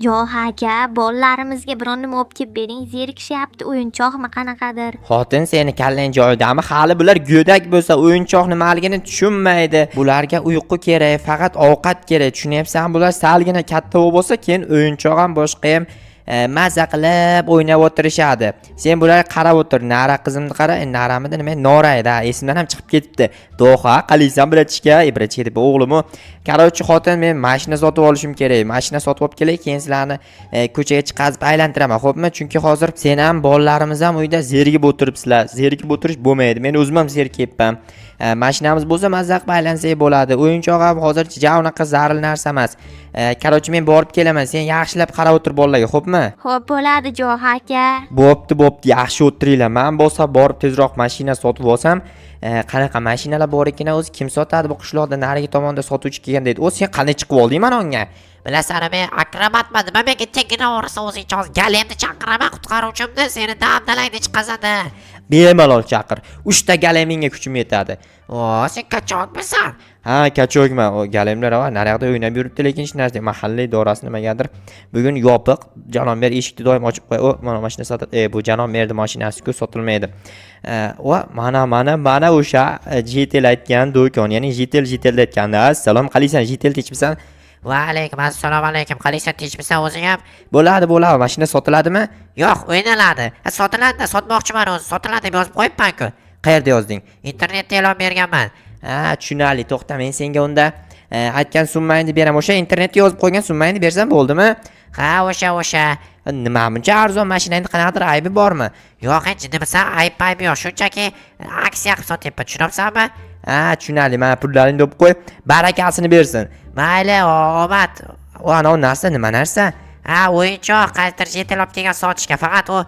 Yo'q aka, bolalarimizga biron nima olib kelib bering, zerikishyapti, o'yinchoqmi qanaqadir. Xotin seni kallang joyidami? Hali bular go'dak bo'lsa, o'yinchoq nimaligini tushunmaydi. Bularga uyqu kerak, faqat ovqat kerak. Tushunyapsan? Bular salgina katta bo'lsa, keyin o'yinchoq ham boshqa ham maza qilib o'ynab o'tirishadi. Sen bularga qarab o'tir. Nara qizimni qara, naramidi nima? Norayda, esimdan ham chiqib ketibdi. Doha, qalaysan biratishga, biratishga deb o'g'lim u. Qarovchi xotin, men mashina sotib olishim kerak. Mashina sotib olib kelay, keyin sizlarni ko'chaga chiqazib aylantiraman, xo'pmi? Chunki hozir sen ham, bolalarimiz ham uyda zerikib o'tiribsizlar. Zerikib o'tirish bo'lmaydi. Men o'zim ham zerikibman. Mashinamiz bo'lsa mazza qilib aylansak bo'ladi. O'yinchoq ham hozircha ja unaqa zaril narsa emas. Qarovchi, men borib kelaman. Sen yaxshilab qarab o'tir bolalarga, xo'pmi? Xo'p, bo'ladi Jo'x aka. Bo'pti, yaxshi o'tiringlar. Men bo'lsa borib tezroq mashina sotib olsam, qanaqa mashinalar bor ekan o'zi, kim sotadi bu qishloqda, narigi tomonda sotuvchi kelgan deydi. O'zi sen qanday chiqib olding mana unga? Bilasan, men akrobatman. Nima menga tegina o'rsa o'zing choz. Galemni chaqiraman qutqaruvchimni, seni damdalayni chiqazadi. Bemalol chaqir. 3 ta galemingga kuchim yetadi. O, sen qachonmisan? Ha, kachogman. O galemlar va naryoqda o'ynab yuribdi, lekin hech narsa mahalliy idorasi nimagadir bugun yopiq. Janomer eshikni doim ochib qo'y. O, mana mashina sotadi. Bu Janomerning mashinasi-ku, sotilmaydi. Va mana o'sha Jitel aytgan do'kon, ya'ni Jitel aytganda. Assalom, qalaysan? Jitel techmisan? Va alaykum assalom alaykum. Qalaysan, tinchmisan o'zing ham? Bo'ladi. Mashina sotiladimi? Yo'q, o'ynaladi. Sotiladi, sotmoqchiman o'zi. Sotiladi deb yozib qo'yibman-ku. Qayerda yozding? Internetda e'lon berganman. Ha, tushunarli. To'xta, men senga unda aytgan summangni beraman. O'sha internetga yozib qo'ygan summangni bersam bo'ldimi? Ha, o'sha. Nima buncha arzon mashinangni qanaqadir aybi bormi? Yo'q, hech nima ayb yo'q. Shunchaki aksiya qilib sotyapman, tushunabsanmi? Ha, tushunarli. Mana pullaringni deb qo'y, barakasini bersin. Mayli, omad. O, ana u narsa nima narsa? Ha, o'yinchoq, qayerdir yetil olib kelgan sotishga. Faqat u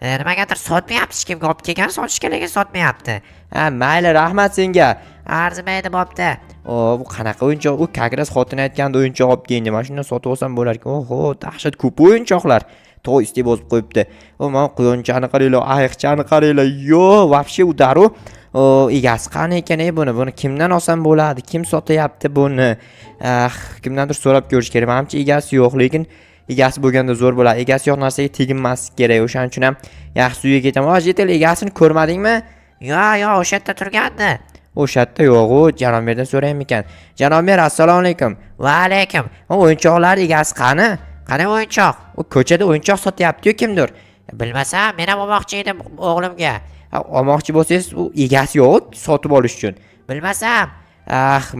nimagadir sotmayapti, hech kimga olib kelgan sotishga, lekin sotmayapti. Ha, mayli, rahmat senga. Arzimaydi, bo'pti. O, bu qanaqa o'yinchoq? U Kagras xotin aytganda o'yinchoq olib keldi. Mashina sotib olsam bo'lar ekan. Oho, dahshat ko'p o'yinchoqlar. To'y istib bozib qo'yibdi. O, mana quyonchani qaranglar, ayiqchani qaranglar. Yo, vobshe u daru. O, egasi qani ekan buni kimdan olsam bo'ladi? Kim sotyapti buni? Kimdandir so'rab ko'rish kerak. Menimcha egasi yo'q, lekin egasi bo'lganda zo'r bo'ladi. Egasi yo'q narsaga teginmaslik kerak. O'shaning uchun ham yaxshi uyga ketaman. Jitel egasini ko'rmadingmi? Yo'q, o'sha yerda turgandi. O'sha yerda yo'q-ku, Janomerdan so'rayman ekan. Janomer, assalomu alaykum. Va alaykum. O'yinchoqlar egasi qani? Qani o'yinchoq? U ko'chada o'yinchoq sotyapti-yu kimdir? Bilmasam, men ham olmoqchi edim o'g'limga. Olmoqchi bo'lsangiz, u egasi yo'q, sotib olish uchun. Bilmasam.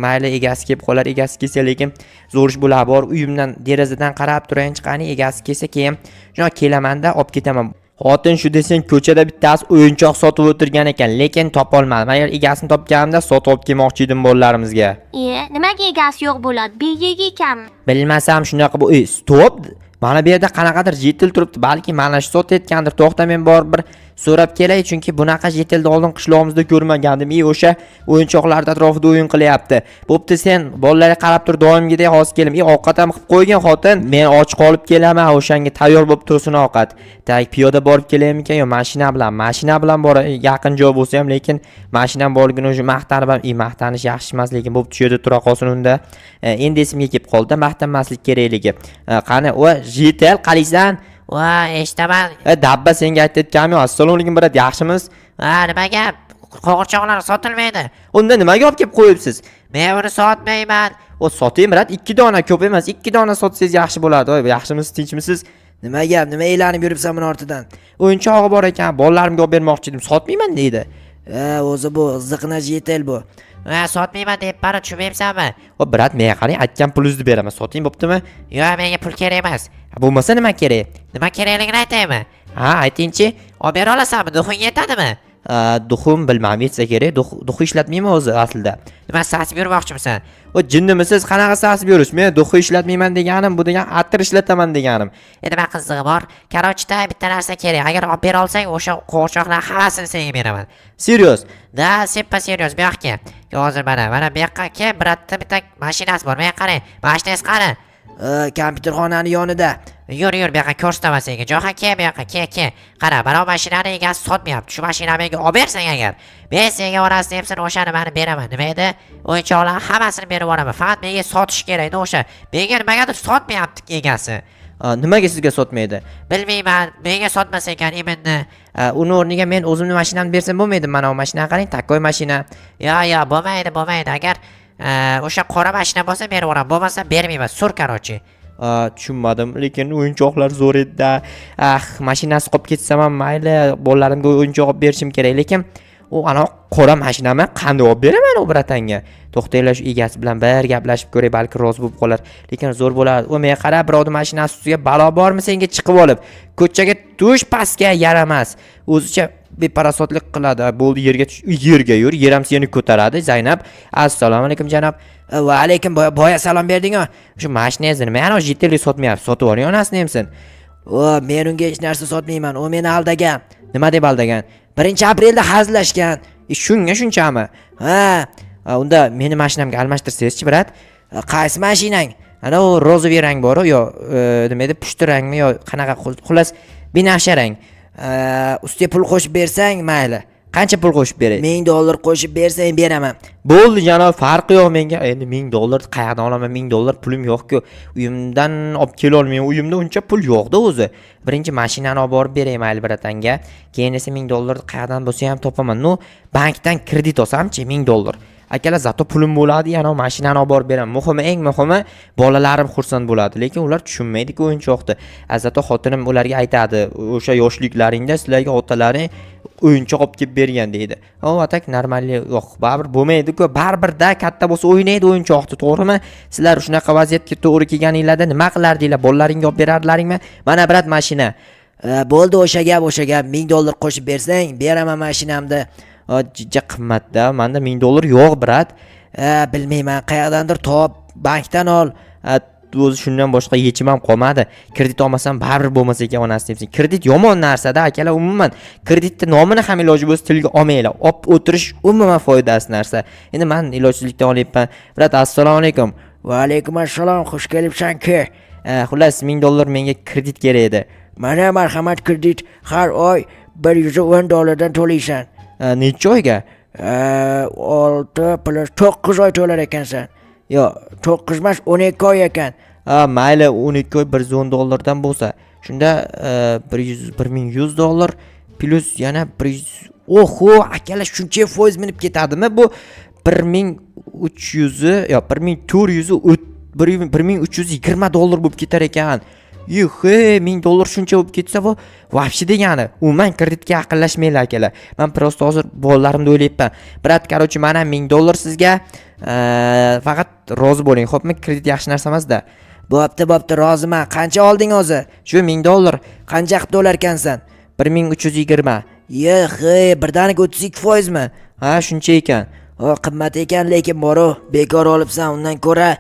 Mayli, egasi kelib qolar, egasi kelsa, lekin zo'rish bo'lar. Bor uyimdan derazadan qarab turayin chiqani, egasi kelsa keyin shuna kelamanda olib ketaman. Xotin shu desang, ko'chada bittasi o'yinchoq sotib o'tirgan ekan, lekin topolmadim. Agar egasini topganimda sotib olib kelmoqchi edim bolalarimizga. Nimaga egasi yo'q bo'ladi? Biyga ekanmi? Bilmasam shunaqa bu. Stop. Mana bu yerda qanaqadir Jitel turibdi. Balki mana shu sotayotgandir. To'xta, men borib bir so'rab kelay, chunki bunaqa Jitelni oldin qishlog'imizda ko'rmagandim. O'sha o'yinchoqlar atrofida o'yin qilyapti. Bo'pti, sen bolalarga qarab tur, doimgidek hozir kelim. Ovqat ham qilib qo'ygan xotin. Men och qolib kelaman, o'shanga tayyor bo'lib tursin ovqat. Piyoda borib kelaymikan yo mashina bilan bor, yaqin joy bo'lsa ham, lekin mashina borligini o'sha maqtanib ham, maqtanish yaxshi emas, lekin bo'p shu yerda tura qolsin unda. Endi esimga kelib qoldi, maqtanmaslik kerakligi. Qani, o Jitel, qalaysan? Va, eshitaman. Dabba, senga aytayotganim, assalomu alaykum brat, yaxshimiz? Ha, nima gap? Qo'g'irchoqlar sotilmaydi. Unda nimaga olib kelib qo'yibsiz? Men uni sotmayman. O, soting brat, 2 dona, ko'p emas, 2 dona sotsangiz yaxshi bo'ladi. Voy, yaxshimisiz, tinchmisiz? Nima gap? Nima e'lanib yuribsan buni ortidan? O'yinchog'i bor ekan, bolalarimga olib bermoqchi edim, sotmayman deydi. O'zi bu ziqna Jitel bu. Va, sotmayman deb bari tushunmayapsanmi? O, brat, menga qarang, aytgan pulingizni beraman, soting, bo'ptimi? Yo'q, menga pul kerak emas. Bo'lmasa nima kerak? Nima kerakligini aytaymi? Ha, aytingchi. Olib bera olasanmi? Duxing yetadimi? Duxum bilmam, yetsa kerak. Duxu ishlatmayman o'zi aslida. Nima sasib yurmoqchimisan? O, jinnimisiz? Qanaqa sasib yurish? Men duxu ishlatmayman deganim, bu degan attir ishlataman deganim. Nima qizig'i bor? Karochda bitta narsa kerak. Agar olib bera olsang, o'sha qo'g'irchoqlar hammasini senga beraman. Serios? Da, seppa serios. Bu yoqqa. Hozir mana bu yoqqa kel, bitta mashinasi bor. Menga qarang. Mashinasi qani? Kompyuterxonani yonida. Yur, bu yoqqa ko'rsataman senga. Jo'xa, kel, bu yoqqa, kel. Qara, mana bu mashinani egasi sotmayapti. Shu mashinani menga olib bersang agar, men senga orasini hepsini o'shani meni beraman. Nima edi? O'yinchoqlar hammasini berib yuboraman. Faqat menga sotish kerak edi o'sha. Menga nimagadir sotmayapti egasi. Nimaga sizga sotmaydi? Bilmayman, menga sotmas ekan eminni. Uni o'rniga men o'zimni mashinamni bersam bo'lmaydi? Mana bu mashinani qarang, takkoy mashina. Yo, bo'lmaydi. Agar o'sha qora mashina bo'lsa beraveram, bo'lmasa bermayman. Sur qarochi. Tushunmadim, lekin o'yinchoqlar zo'r edi-da. Mashinasi qolib ketsam ham mayli, bolalarimga o'yinchoq olib berishim kerak, lekin u ana qora mashinami qanday olib beraman u bratanga? To'xtanglar, shu egasi bilan bir gaplashib ko'ray, balki rozi bo'lib qolar. Lekin zo'r bo'ladi. U menga qarab, birovning mashinasi ustiga balo bormi senga chiqib olib, ko'chaga tush pastga yaramas. O'zicha beparasotlik qiladi. Bo'ldi, yerga yur, yer ham seni ko'taradi. Zaynab, assalomu alaykum janob. Va alaykum, boya salom berding-ku. Shu mashinangizni nima yana JT'li sotmayapsiz? Sotib yuboring onasini hamsin. Men unga hech narsa sotmayman. U meni aldagan. Nima deb aldagan? 1-aprelda hazillashgan. Shunga shunchami? Unda meni mashinamga almashtirsangiz-chi, brat? Qaysi mashinang? Ana u rozoviy rang bor-ku, yo nima edi, pushti rangmi yo qanaqa, xullas binafsha rang. Ustiga pul qo'shib bersang, mayli. Qancha pul qo'shib beray? $1000 qo'shib bersang beraman. Bo'ldi janob, farqi yo'q menga. Endi $1000 qayerdan olaman? $1000 pulim yo'q-ku. Uyimdan olib kela olmayman. Uyimda uncha pul yo'q-da o'zi. Birinchi mashinani olib borib beray mayli bratanga. Keyin esa $1000 qayerdan bo'lsa ham topaman. Bankdan kredit olsam-chi $1000. Akalar, zato pulim bo'ladi, yana mashinani olib borib beraman. Eng muhimi bolalarim xursand bo'ladi, lekin ular tushunmaydi-ku o'yinchoqni. Zato xotinim ularga aytadi, o'sha yoshliklaringda sizlarga otalaring o'yinchoq olib kelib bergan deydi. Atak normalniy yo'q, baribir bo'lmaydi-ku. Baribirda katta bo'lsa o'ynaydi o'yinchoqni, to'g'rimi? Sizlar shunaqa vaziyatga to'g'ri kelganinglarda nima qilardinglar? Bolalaringga olib berardilaringmi? Mana brat mashina. Bo'ldi, o'sha gap. $1000 qo'shib bersang, beraman mashinamni. Juda qimmatda. Menda $1000 yo'q, brat. Bilmayman, qayerdandir top, bankdan ol. O'zi shundan boshqa yechim ham qolmadi. Kredit olmasam baribir bo'lmas ekan onasi debsin. Kredit yomon narsa-da, akalar. Umuman kreditni nomini ham iloji bo'lsa tilga olmanglar. Olib o'tirish umuman foydasiz narsa. Endi men ilojsizlikdan olyapman. Brat, assalomu alaykum. Va alaykum assalom, xush kelibsan-ku. Xullas $1000 menga kredit kerak edi. Mana marhamat kredit, har oy $110 dan to'laysan. Necha oyga? 6 plus 9 oy to'lar ekansan. Yo, 9 emas, 12 oy ekan. Mayli, 12 oy $110 dan bo'lsa, shunda $1100 plus yana 100. Oho, akalar, shuncha foiz minib ketadimi? Bu 1300 yo 1400 $1320 bo'lib ketar ekan. $1000 shuncha bo'lib ketsa, bu vobshe degani. Umuman kreditga yaqinlashmanglar akalar. Men prosta hozir bolalarimni o'ylayapman. Brat, qarochi, mana $1000 sizga. Faqat rozi bo'ling, xo'pmi? Kredit yaxshi narsa emas-da. Bo'pti, roziman. Qancha olding o'zi? Shu $1000. Qancha qilib to'larkansan? 1320. Birdaniga 32% mi? Shuncha ekan. Qimmat ekan, lekin bor-ku, bekor olibsan, undan ko'ra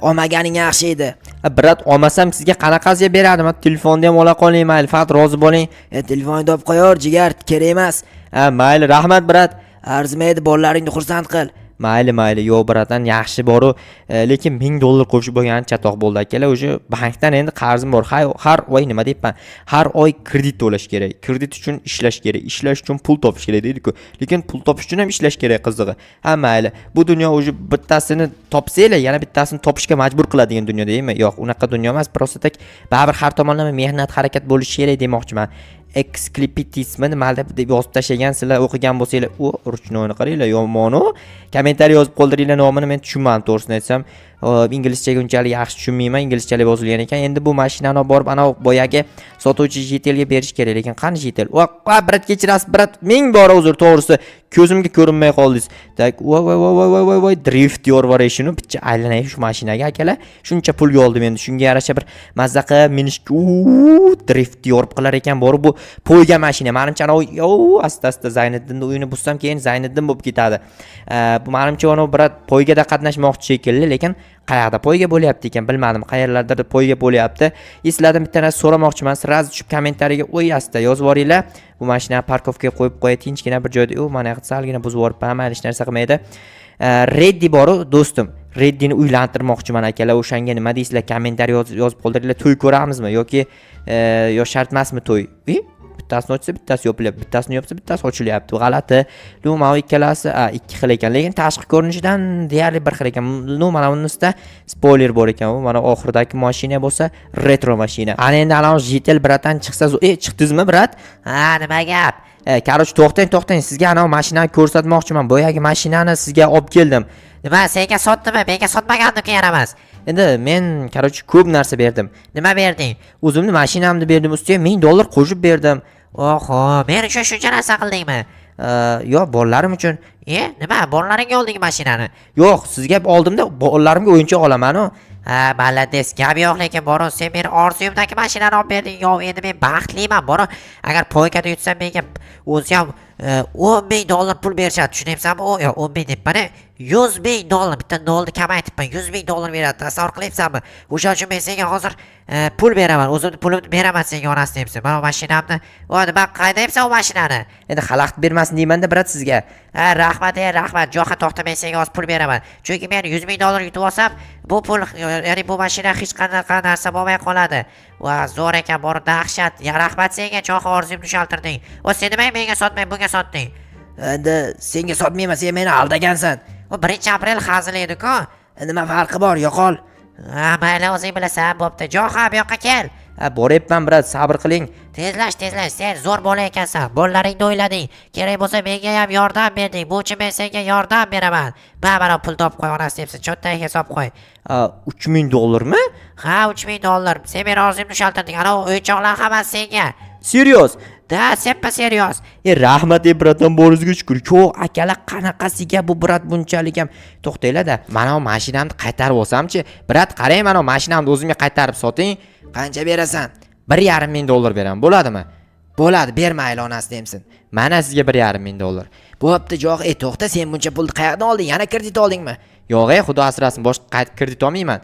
olmaganing yaxshi edi. Brat, olmasam sizga qanaqasiga beradim? Telefonni ham ola qoling, mayli, faqat rozi bo'ling. Telefonni olib qo'yor, jigar, kerak emas. Mayli, rahmat brat. Arzimaydi, bolalaringni xursand qil. Mayli, yo'q bratan, yaxshi bor-u, lekin $1000 qo'shib bo'lgani chatoq bo'ldi akalar. O'sha bankdan endi qarzim bor. Har oy nima deyapman? Har oy kredit to'lash kerak. Kredit uchun ishlash kerak. Ishlash uchun pul topish kerak deydi-ku. Lekin pul topish uchun ham ishlash kerak, qizig'i. Mayli. Bu dunyo o'sha bittasini topsanglar, yana bittasini topishga majbur qiladigan dunyo deymi? Yo'q, unaqa dunyo emas. Prosta tak baribir har tomonlama mehnat, harakat bo'lishi kerak demoqchiman. Exclipitismi nima deb yozib tashlagan, sizlar o'qigan bo'lsanglar, ruchnoyni qaranglar, yomon-u. Kommentariy yozib qoldiringlar, nomini men tushunmadim, to'g'risini aytsam. Inglizchaga unchalik yaxshi tushunmayman, inglizchalik yozilgan ekan. Endi bu mashinani olib borib, ana boyagi sotuvchi JTLga berish kerak, lekin qani JTL? Brat, kechirasiz, brat, ming bor uzr, to'g'risi. Ko'zimga ko'rinmay qoldingiz. Tak, voy, drift yorvarishini bitta aylanay shu mashinaga akalar. Shuncha pulga oldim endi. Shunga yarasha bir mazza qilib minishga drift yorib qilar ekan, bor bu poyga mashina. Menimcha asta-asta Zayniddinning uyini bussam, keyin Zayniddin bo'lib ketadi. Bu menimcha uni brat poygada qatnashmoqchi shekilli, lekin qayerda poyga bo'lyapti ekan bilmadim. Qayerlarda poyga bo'lyapti. Esladim, bitta narsa so'ramoqchiman. Sraz tushib kommentariyaga o'yasizda yozib yuboringlar. Bu mashinani parkovkaga qo'yib qo'yay, tinchgina bir joyda. Mana yoqda salgina buzib yuboribman, hech narsa qilmaydi. Reddi bor-u, do'stim. Reddini uylantirmoqchiman akalar. O'shanga nima deysizlar? Kommentariy yozib qoldiringlar. To'y ko'ramizmi yoki yo shart emasmi to'y? bittasini ochsa bittasi yopilyapti, bittasini yopsa bittasi ochilyapti. G'alati. Mana bu ikkalasi ikki xil ekan, lekin tashqi ko'rinishidan deyarli bir xil ekan. Mana bunisida spoiler bor ekan. Bu mana oxiridagi mashina bo'lsa retro mashina. Ana endi ana Jitel bratan chiqsa, chiqdingizmi brat? Ha, nima gap? Короче, to'xtang, sizga ana mashinani ko'rsatmoqchiman. Boyagi mashinani sizga olib keldim. Nima, senga sotdimi? Menga sotmagandiku yaramas. Endi men короче ko'p narsa berdim. Nima berding? O'zimni mashinamni berdim, ustiga $1000 qo'shib berdim. Oho, men uchun shuncha narsa qildingmi? Yo, bolalarim uchun. Nima, bolalaringga olding mashinani? Yo'q, sizga oldim-da, bolalarimga o'yinchoq olaman-ku. Ha, malades, gap yo'q, lekin Boru, sen meni orzuyimdagi mashinani olib berding. Yo, endi men baxtliman, Boru. Agar poygada yutsam menga o'zi ham $10,000 pul berishadi, tushunyapsanmi? Yo, 10,000 debman, $100,000, bitta nolni kamaytibman, $100,000 beradi, tasavvur qilyapsanmi? O'shaning uchun men senga hozir pul beraman, o'zimni pulimni beraman senga, onasi debsan. Mana mashinamni, nima qaydayapsan u mashinani? Endi xalaqit bermasin deyman-da, brat, sizga. Ha, rahmat, rahmat. Jo'xa to'xta, men senga hozir pul beraman. Chunki men $100,000 yutib olsam, bu pul, ya'ni bu mashina hech qanaqa narsa bo'lmay qoladi. Va zo'r ekan, bor dahshat. Ya rahmat senga, Jo'xa orzuyimni ushaltirding. Va sen nima menga sotmay bunga sotding? Endi senga sotmayman, sen meni aldagansan. U 1-aprel hazili edi-ku. Nima farqi bor, yo'qol. Ha, mayli, o'zing bilasan, bo'pti. Jo'xa, bu yoqqa kel. Boryapman, brat, sabr qiling. Tezlash, sen zo'r bola ekansan. Bolalaringni o'ylading. Kerak bo'lsa menga ham yordam berding. Bu uchun men senga yordam beraman. Mana pul topib qo'y, onasi debsan. Cho'ntagiga hisob qo'y. $3,000 mi? Ha, $3,000. Sen meni orzuyimni ushaltirding. Ana o'yinchoqlar hammasi senga. Serios? Da, seppa serios. Rahmat, bratam, boringizga shukr. Akalar, qanaqasiga bu brat bunchalik ham? To'xtanglar-da. Mana bu mashinamni qaytarib olsam-chi? Brat, qarang, mana bu mashinamni o'zimga qaytarib soting. Qancha berasan? $1,500 beraman, bo'ladimi? Bo'ladi, bermayli, onasi demsin. Mana sizga $1,500. Bo'pti, jo'q, to'xta, sen buncha pulni qayerdan olding? Yana kredit oldingmi? Yo'q, xudo asrasin, boshqa kredit olmayman.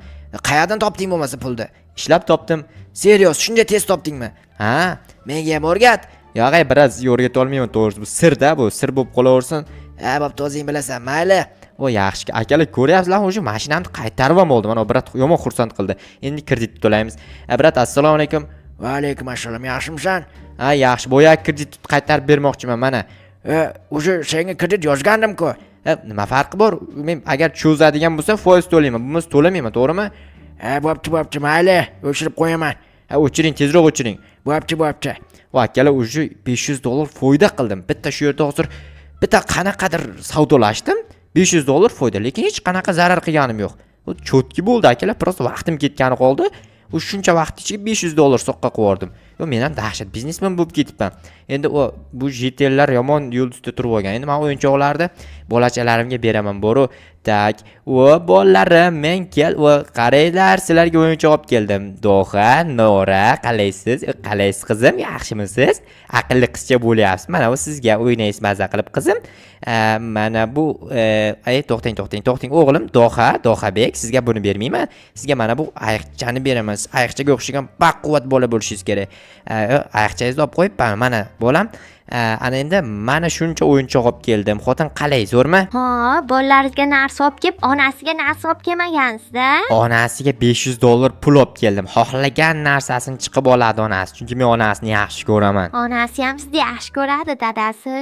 Qayerdan topding bo'lmasa pulni? Ishlab topdim. Serios, shunday tez topdingmi? Ha, menga ham o'rgat. Yo'q, biroz o'rgata olmayman, to'g'risi bu sirda, bu sir bo'lib qolaversin. Bo'pti, o'zing bilasan, mayli. Yaxshi, akalar, ko'ryapsizlarmi, o'sha mashinamni qaytarib ham oldim. Mana brat yomon xursand qildi. Endi kredit to'laymiz. Brat, assalomu alaykum. Va alaykum assalom, yaxshimisan? Yaxshi, boya kredit qaytarib bermoqchiman mana. O'sha senga kredit yozgandim-ku. Nima farqi bor? Men agar cho'zadigan bo'lsa, foiz to'layman. Bunisi to'lamayman, to'g'rimi? Bo'pti, mayli, o'chirib qo'yaman. O'chiring, tezroq o'chiring. Bo'pti. Akalar, o'sha $500 foyda qildim. Bitta shu yerda hozir bitta qanaqadir savdolashdim. $500 foyda, lekin hech qanaqa zarar qilganim yo'q. Bu cho'tki bo'ldi, akalar, biroz vaqtim ketgani qoldi. Shuncha vaqt ichiga $500 soqqa qo'yardim. Men ham dahshat biznesmen bo'lib ketibman. Endi bu jetellar yomon yulduzda turib olgan. Endi men o'yinchoqlarni bolachalarimga beraman, boru. Tak, bolalarim, men kel, qaranglar, sizlarga o'yinchoq olib keldim. Doha, Nora, qalaysiz? Qalaysiz qizim? Yaxshimisiz? Aqlli qizcha bo'lyapsiz. Mana bu sizga o'ynaysiz, maza qilib qizim. Mana bu to'xting, o'g'lim, Dohabek, sizga buni bermayman. Sizga mana bu ayiqchani beraman. Ayiqchaga o'xshagan baquvvat bola bo'lishingiz kerak. Ayiqchangizni olib qo'yibman, mana bolam. Ana endi mana shuncha o'yinchoq olib keldim. Xotin qalay, zo'rmi? Ha, bolalaringizga narsa olib kelib, onasiga narsa olib kelmagansiz-da? Onasiga $500 pul olib keldim. Xohlagan narsasini chiqib oladi onasi, chunki men onasini yaxshi ko'raman. Onasi ham sizni yaxshi ko'radi, dadasi.